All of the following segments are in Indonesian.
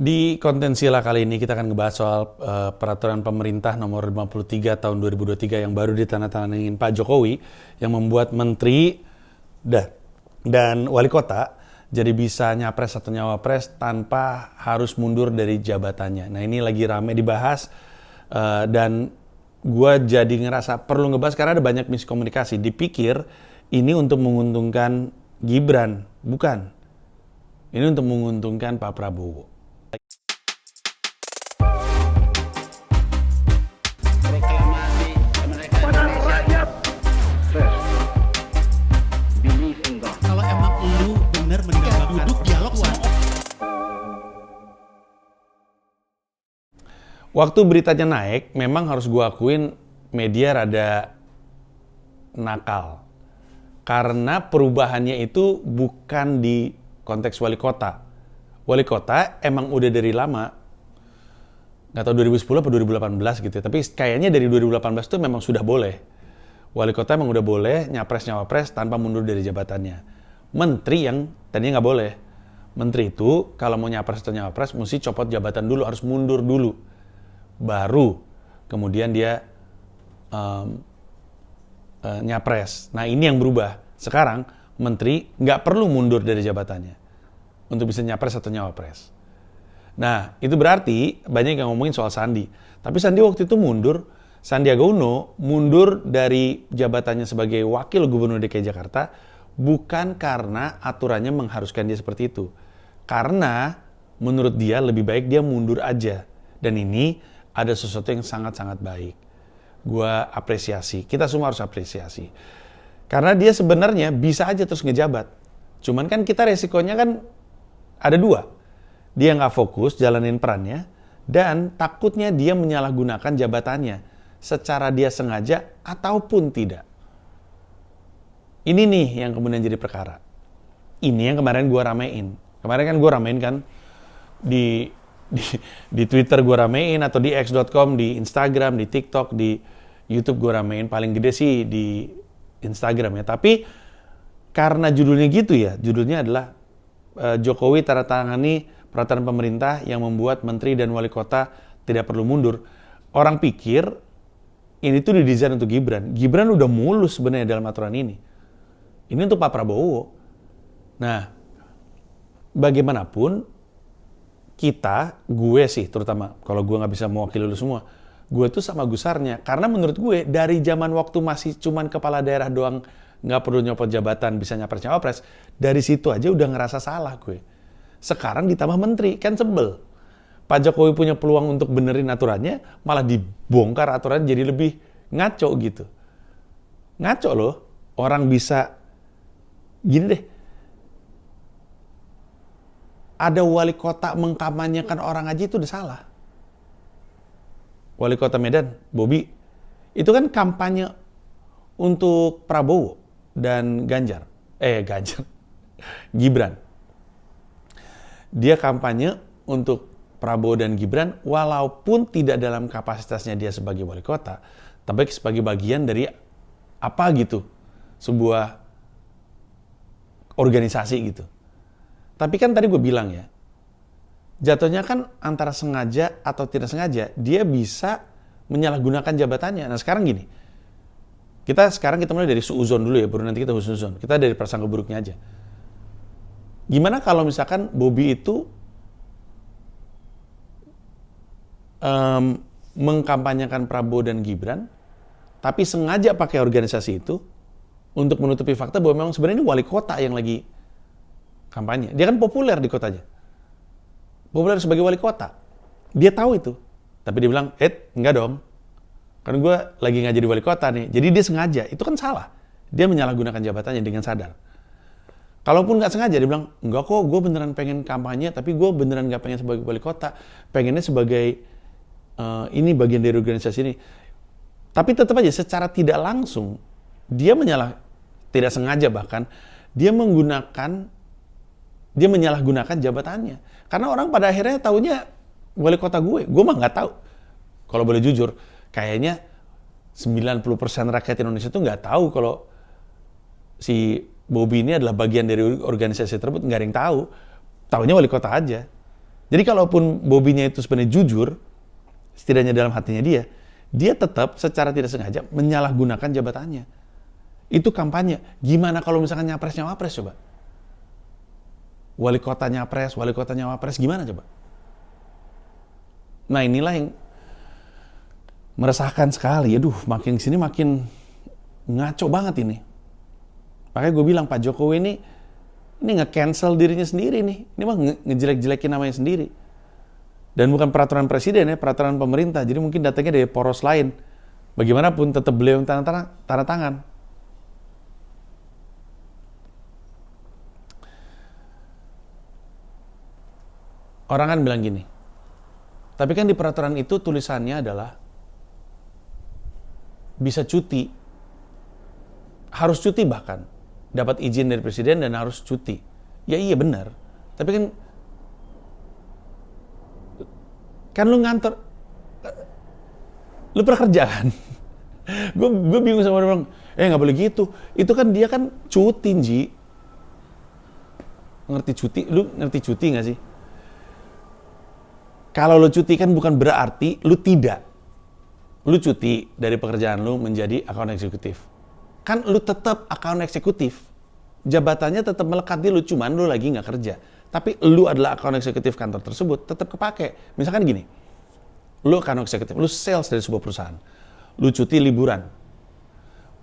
Di konten Sila kali ini kita akan ngebahas soal peraturan pemerintah nomor 53 tahun 2023 yang baru ditandatangani Pak Jokowi yang membuat menteri dan wali kota jadi bisa nyapres atau nyawapres tanpa harus mundur dari jabatannya. Nah ini lagi rame dibahas dan gue jadi ngerasa perlu ngebahas karena ada banyak miskomunikasi. Dipikir ini untuk menguntungkan Gibran, bukan. Ini untuk menguntungkan Pak Prabowo. Kalau emang lu bener meninggalkan duduk dialog sama Waktu beritanya naik, memang harus gue akuin media rada nakal. Karena perubahannya itu bukan di konteks wali kota. Wali kota emang udah dari lama, nggak tahu 2010 atau 2018 gitu ya, tapi kayaknya dari 2018 itu memang sudah boleh. Wali kota emang udah boleh nyapres-nyawapres tanpa mundur dari jabatannya. Menteri yang tadinya nggak boleh. Menteri itu kalau mau nyapres atau nyawapres mesti copot jabatan dulu, harus mundur dulu. Baru kemudian dia nyapres. Nah ini yang berubah. Sekarang menteri nggak perlu mundur dari jabatannya untuk bisa nyapres atau nyawapres. Nah itu berarti banyak yang ngomongin soal Sandi. Tapi Sandi waktu itu mundur, Sandiaga Uno mundur dari jabatannya sebagai wakil gubernur DKI Jakarta bukan karena aturannya mengharuskan dia seperti itu. Karena menurut dia lebih baik dia mundur aja. Dan ini ada sesuatu yang sangat-sangat baik. Gua apresiasi, kita semua harus apresiasi. Karena dia sebenarnya bisa aja terus ngejabat. Cuman kan kita resikonya kan ada dua. Dia nggak fokus jalanin perannya dan takutnya dia menyalahgunakan jabatannya secara dia sengaja ataupun tidak. Ini nih yang kemudian jadi perkara. Ini yang kemarin gue ramein. Kemarin kan gue ramein kan di Twitter gue ramein atau di x.com, di Instagram, di TikTok, di YouTube gue ramein. Paling gede sih di Instagram ya. Tapi karena judulnya gitu ya, judulnya adalah Jokowi tanda-tangani peraturan pemerintah yang membuat menteri dan wali kota tidak perlu mundur. Orang pikir ini tuh didesain untuk Gibran. Gibran udah mulus sebenarnya dalam aturan ini. Ini untuk Pak Prabowo. Nah, bagaimanapun gue sih terutama, kalau gue nggak bisa mewakili lu semua, gue tuh sama gusarnya. Karena menurut gue dari zaman waktu masih cuman kepala daerah doang, nggak perlu nyopot jabatan, bisa nyapres-nyawapres, dari situ aja udah ngerasa salah gue. Sekarang ditambah menteri, kan sebel. Pak Jokowi punya peluang untuk benerin aturannya, malah dibongkar aturannya jadi lebih ngaco gitu. Ngaco loh, orang bisa, gini deh, ada wali kota mengkampanyekan orang aja itu udah salah. Wali kota Medan, Bobi, itu kan kampanye untuk Prabowo dan Gibran. Dia kampanye untuk Prabowo dan Gibran walaupun tidak dalam kapasitasnya dia sebagai wali kota, tapi sebagai bagian dari apa gitu, sebuah organisasi gitu. Tapi kan tadi gue bilang ya, jatuhnya kan antara sengaja atau tidak sengaja, dia bisa menyalahgunakan jabatannya. Nah sekarang gini, kita mulai dari suuzon dulu ya, baru nanti kita husnuzon. Kita dari prasangka buruknya aja. Gimana kalau misalkan Bobi itu mengkampanyekan Prabowo dan Gibran, tapi sengaja pakai organisasi itu untuk menutupi fakta bahwa memang sebenarnya ini wali kota yang lagi kampanye. Dia kan populer di kotanya. Populer sebagai wali kota. Dia tahu itu. Tapi dia bilang, enggak dong. Kan gue lagi nggak jadi wali kota nih. Jadi dia sengaja. Itu kan salah. Dia menyalahgunakan jabatannya dengan sadar. Kalaupun nggak sengaja, dia bilang, enggak kok, gue beneran pengen kampanye, tapi gue beneran nggak pengen sebagai wali kota. Pengennya sebagai, ini bagian dari organisasi ini. Tapi tetap aja, secara tidak langsung, dia tidak sengaja bahkan, dia menyalahgunakan jabatannya. Karena orang pada akhirnya taunya wali kota gue mah nggak tahu. Kalau boleh jujur, kayaknya 90% rakyat Indonesia tuh nggak tahu kalau si Bobi ini adalah bagian dari organisasi tersebut, nggak ada yang tahu. Taunya wali kota aja. Jadi kalaupun Bobinya itu sebenarnya jujur, setidaknya dalam hatinya dia tetap secara tidak sengaja menyalahgunakan jabatannya. Itu kampanye. Gimana kalau misalkan nyapres-nyawapres coba? Wali kota nyapres, gimana coba? Nah inilah yang meresahkan sekali. Aduh, makin kesini makin ngaco banget ini. Makanya gue bilang Pak Jokowi ini nge-cancel dirinya sendiri nih. Ini mah ngejelek-jelekin namanya sendiri. Dan bukan peraturan presiden ya, peraturan pemerintah. Jadi mungkin datangnya dari poros lain. Bagaimanapun tetap beliau yang tanda tangan. Orang kan bilang gini, tapi kan di peraturan itu tulisannya adalah bisa cuti. Harus cuti bahkan. Dapat izin dari presiden dan harus cuti. Ya iya benar. Tapi kan lu ngantor, lu pernah kerja kan? Gue bingung sama orang, nggak boleh gitu. Itu kan dia kan cuti, Ji. Ngerti cuti? Lu ngerti cuti nggak sih? Kalau lu cuti kan bukan berarti lu tidak. Lu cuti dari pekerjaan lu menjadi account eksekutif. Kan lu tetap account eksekutif. Jabatannya tetap melekat di lu, cuman lu lagi nggak kerja. Tapi lu adalah account eksekutif kantor tersebut, tetap kepake. Misalkan gini, lu account eksekutif, lu sales dari sebuah perusahaan. Lu cuti liburan.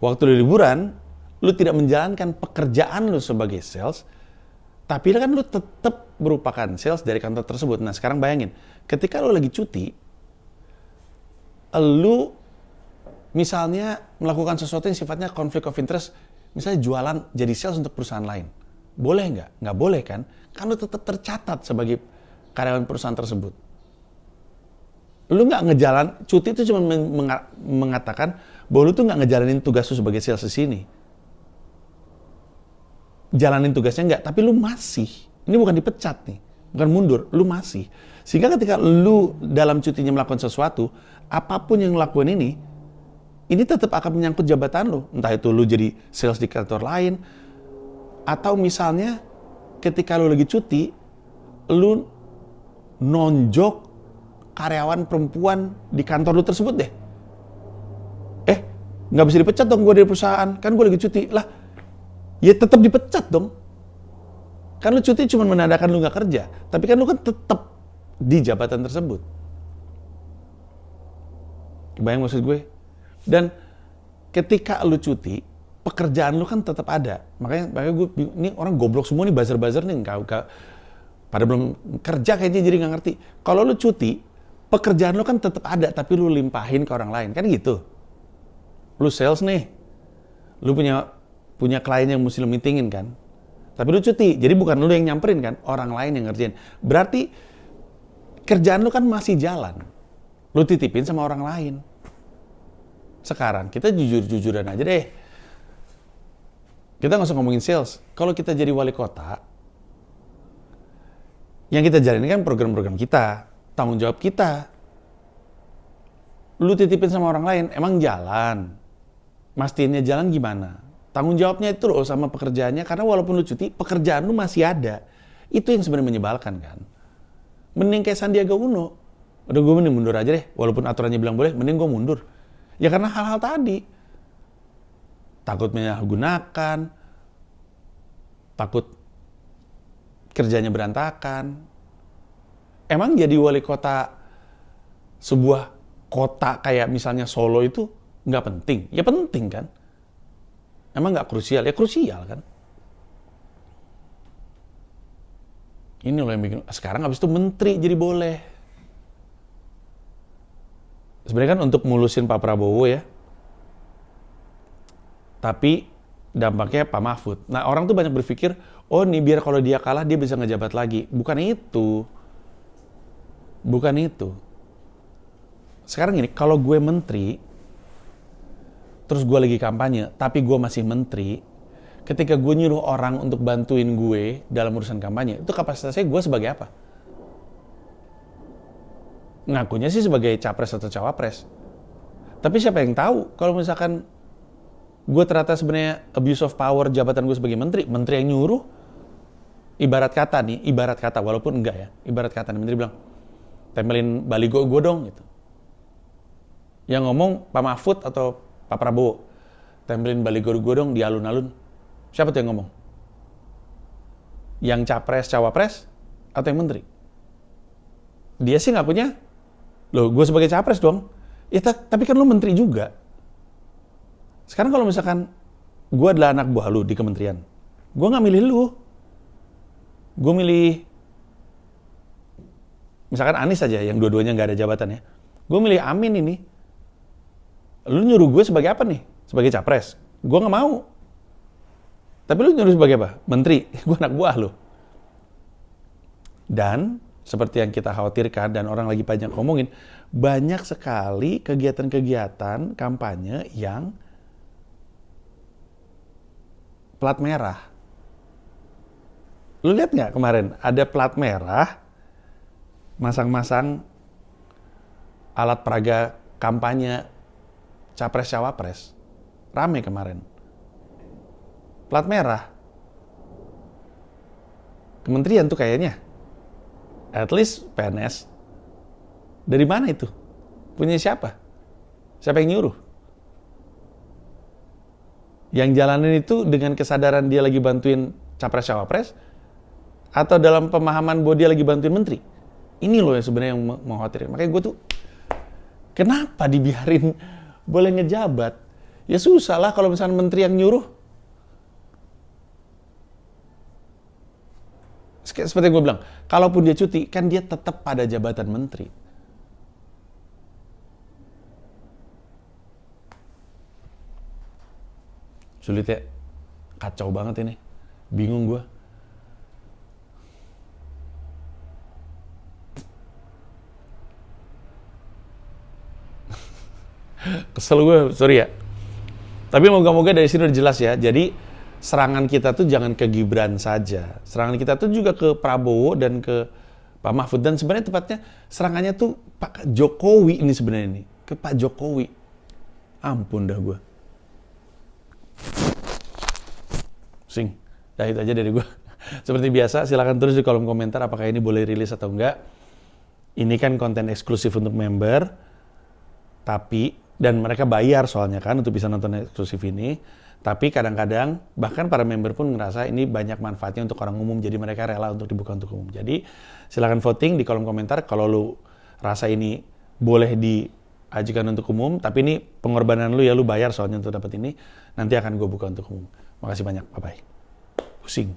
Waktu lu liburan, lu tidak menjalankan pekerjaan lu sebagai sales, tapi kan lu tetap merupakan sales dari kantor tersebut. Nah sekarang bayangin, ketika lu lagi cuti, lu misalnya melakukan sesuatu yang sifatnya conflict of interest, misalnya jualan jadi sales untuk perusahaan lain. Boleh nggak? Nggak boleh kan? Kan lu tetap tercatat sebagai karyawan perusahaan tersebut. Lu nggak cuti itu cuma mengatakan bahwa lu tuh nggak ngejalanin tugas lu sebagai sales di sini. Jalanin tugasnya nggak, tapi lu masih. Ini bukan dipecat nih, bukan mundur, lu masih. Sehingga ketika lu dalam cutinya melakukan sesuatu, apapun yang lakuin ini tetap akan menyangkut jabatan lu. Entah itu lu jadi sales di kantor lain, atau misalnya ketika lu lagi cuti, lu nonjok karyawan perempuan di kantor lu tersebut deh. Nggak bisa dipecat dong gue dari perusahaan, kan gue lagi cuti. Lah, ya tetap dipecat dong. Kan lu cuti cuma menandakan lu nggak kerja, tapi kan lu kan tetap di jabatan tersebut. Kebayang maksud gue? Dan ketika lu cuti, pekerjaan lu kan tetap ada. Makanya gue, ini orang goblok semua nih, buzzer-buzzer nih, pada belum kerja kayaknya jadi nggak ngerti. Kalau lu cuti, pekerjaan lu kan tetap ada, tapi lu limpahin ke orang lain, kan gitu. Lu sales nih, lu punya klien yang mesti lu meetingin kan, tapi lu cuti, jadi bukan lu yang nyamperin kan, orang lain yang ngerjain. Berarti kerjaan lu kan masih jalan, lu titipin sama orang lain. Sekarang kita jujur-jujuran aja deh. Kita nggak usah ngomongin sales. Kalau kita jadi wali kota, yang kita jalanin kan program-program kita, tanggung jawab kita. Lu titipin sama orang lain, emang jalan. Mastiinnya jalan gimana? Tanggung jawabnya itu loh sama pekerjaannya, karena walaupun lu cuti, pekerjaan lu masih ada. Itu yang sebenarnya menyebalkan kan. Mending kayak Sandiaga Uno. Udah gue mending mundur aja deh, walaupun aturannya bilang boleh, mending gue mundur. Ya karena hal-hal tadi. Takut menyalahgunakan, takut kerjanya berantakan. Emang jadi wali kota sebuah kota kayak misalnya Solo itu nggak penting? Ya penting kan. Emang nggak krusial? Ya krusial kan. Ini loh yang bikin, sekarang habis itu menteri jadi boleh. Sebenarnya kan untuk mulusin Pak Prabowo ya. Tapi dampaknya Pak Mahfud. Nah orang tuh banyak berpikir, oh nih biar kalau dia kalah dia bisa ngejabat lagi. Bukan itu. Bukan itu. Sekarang gini, kalau gue menteri, terus gue lagi kampanye, tapi gue masih menteri, ketika gue nyuruh orang untuk bantuin gue dalam urusan kampanye, itu kapasitasnya gue sebagai apa? Ngakunya sih sebagai capres atau cawapres. Tapi siapa yang tahu kalau misalkan gue ternyata sebenarnya abuse of power jabatan gue sebagai menteri yang nyuruh, ibarat kata, walaupun enggak ya, ibarat kata nih, menteri bilang, tempelin baligo gue dong, gitu. Yang ngomong Pak Mahfud atau Pak Prabowo, tempelin baligo gue dong di alun-alun. Siapa tuh yang ngomong? Yang capres, cawapres, atau yang menteri? Dia sih ngakunya, loh gue sebagai capres dong. Ya, tapi kan lu menteri juga. Sekarang kalau misalkan gue adalah anak buah lu di kementerian, gue nggak milih lu. Gue milih, misalkan Anies aja yang dua-duanya nggak ada jabatan ya. Gue milih Amin ini. Lu nyuruh gue sebagai apa nih? Sebagai capres. Gue nggak mau. Tapi lu nyuruh sebagai apa? Menteri. Gue anak buah lu. Dan seperti yang kita khawatirkan dan orang lagi banyak ngomongin, banyak sekali kegiatan-kegiatan kampanye yang plat merah. Lu lihat nggak kemarin ada plat merah, masang-masang alat peraga kampanye capres cawapres, rame kemarin. Plat merah, kementerian tuh kayaknya, at least PNS. Dari mana itu? Punya siapa? Siapa yang nyuruh? Yang jalanin itu dengan kesadaran dia lagi bantuin capres cawapres, atau dalam pemahaman bahwa dia lagi bantuin menteri. Ini loh yang sebenarnya yang mengkhawatirkan. Makanya gue tuh, kenapa dibiarin boleh ngejabat? Ya susah lah kalau misalnya menteri yang nyuruh. Seperti yang gue bilang, kalaupun dia cuti, kan dia tetap pada jabatan menteri. Sulit ya? Kacau banget ini. Bingung gue. Kesel gue, sorry ya. Tapi moga-moga dari sini udah jelas ya. Jadi serangan kita tuh jangan ke Gibran saja. Serangan kita tuh juga ke Prabowo dan ke Pak Mahfud. Dan sebenarnya tepatnya serangannya tuh Pak Jokowi ini sebenarnya ini. Ke Pak Jokowi. Ampun dah gue. Sing. Dah itu aja dari gue. Seperti biasa silahkan tulis di kolom komentar apakah ini boleh rilis atau enggak. Ini kan konten eksklusif untuk member. Tapi dan mereka bayar soalnya kan untuk bisa nonton eksklusif ini. Tapi kadang-kadang bahkan para member pun ngerasa ini banyak manfaatnya untuk orang umum. Jadi mereka rela untuk dibuka untuk umum. Jadi silakan voting di kolom komentar kalau lu rasa ini boleh diajukan untuk umum. Tapi ini pengorbanan lu ya, lu bayar soalnya untuk dapat ini. Nanti akan gue buka untuk umum. Makasih banyak. Bye-bye. Pusing.